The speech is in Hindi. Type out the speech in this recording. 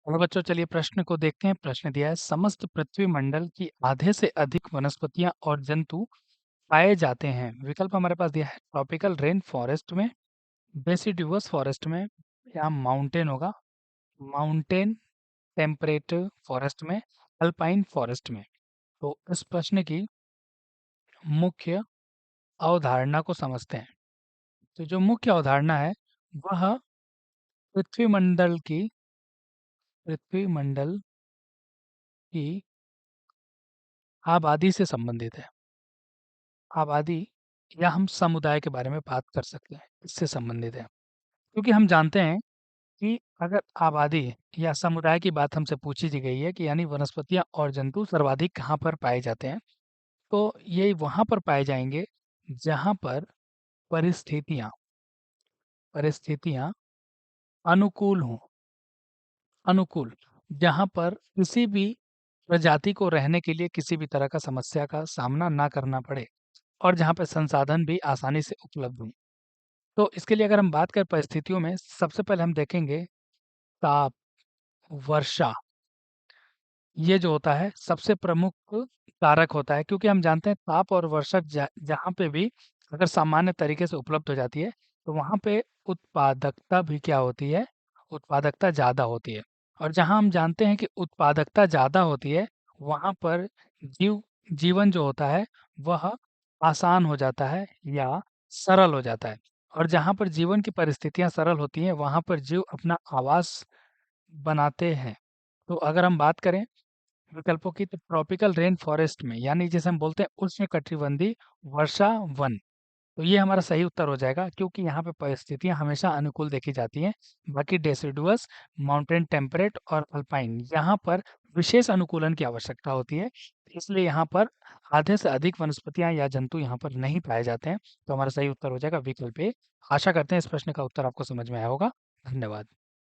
और बच्चों चलिए प्रश्न को देखते हैं। प्रश्न दिया है, समस्त पृथ्वी मंडल की आधे से अधिक वनस्पतियां और जंतु पाए जाते हैं। विकल्प हमारे पास दिया है, ट्रॉपिकल रेन फॉरेस्ट में, डेसिडुअस फॉरेस्ट में, या माउंटेन होगा, माउंटेन टेम्परेट फॉरेस्ट में, अल्पाइन फॉरेस्ट में। तो इस प्रश्न की मुख्य अवधारणा को समझते हैं। तो जो मुख्य अवधारणा है वह पृथ्वी मंडल की पृथ्वी मंडल की आबादी से संबंधित है। आबादी या हम समुदाय के बारे में बात कर सकते हैं, इससे संबंधित है। क्योंकि हम जानते हैं कि अगर आबादी या समुदाय की बात हमसे पूछी जी गई है कि यानी वनस्पतियां और जंतु सर्वाधिक कहाँ पर पाए जाते हैं, तो ये वहां पर पाए जाएंगे जहां पर परिस्थितियां परिस्थितियां अनुकूल हों। अनुकूल, जहां पर किसी भी प्रजाति को रहने के लिए किसी भी तरह का समस्या का सामना ना करना पड़े और जहाँ पे संसाधन भी आसानी से उपलब्ध हों। तो इसके लिए अगर हम बात करें परिस्थितियों में, सबसे पहले हम देखेंगे ताप, वर्षा, ये जो होता है सबसे प्रमुख कारक होता है, क्योंकि हम जानते हैं ताप और वर्षा जहाँ पे भी अगर सामान्य तरीके से उपलब्ध हो जाती है, तो वहाँ पे उत्पादकता भी क्या होती है, उत्पादकता ज़्यादा होती है। और जहाँ हम जानते हैं कि उत्पादकता ज़्यादा होती है, वहाँ पर जीवन जो होता है वह आसान हो जाता है या सरल हो जाता है। और जहाँ पर जीवन की परिस्थितियाँ सरल होती हैं, वहाँ पर जीव अपना आवास बनाते हैं। तो अगर हम बात करें विकल्पों की, तो ट्रॉपिकल रेन फॉरेस्ट में, यानी जिसे हम बोलते हैं उष्णकटिबंधीय वर्षा वन, तो ये हमारा सही उत्तर हो जाएगा, क्योंकि यहाँ पे परिस्थितियां हमेशा अनुकूल देखी जाती हैं। बाकी डेसिडुअस, माउंटेन टेम्परेट और अल्पाइन, यहाँ पर विशेष अनुकूलन की आवश्यकता होती है, इसलिए यहाँ पर आधे से अधिक वनस्पतियां या जंतु यहाँ पर नहीं पाए जाते हैं। तो हमारा सही उत्तर हो जाएगा विकल्प ए। आशा करते हैं इस प्रश्न का उत्तर आपको समझ में आया होगा। धन्यवाद।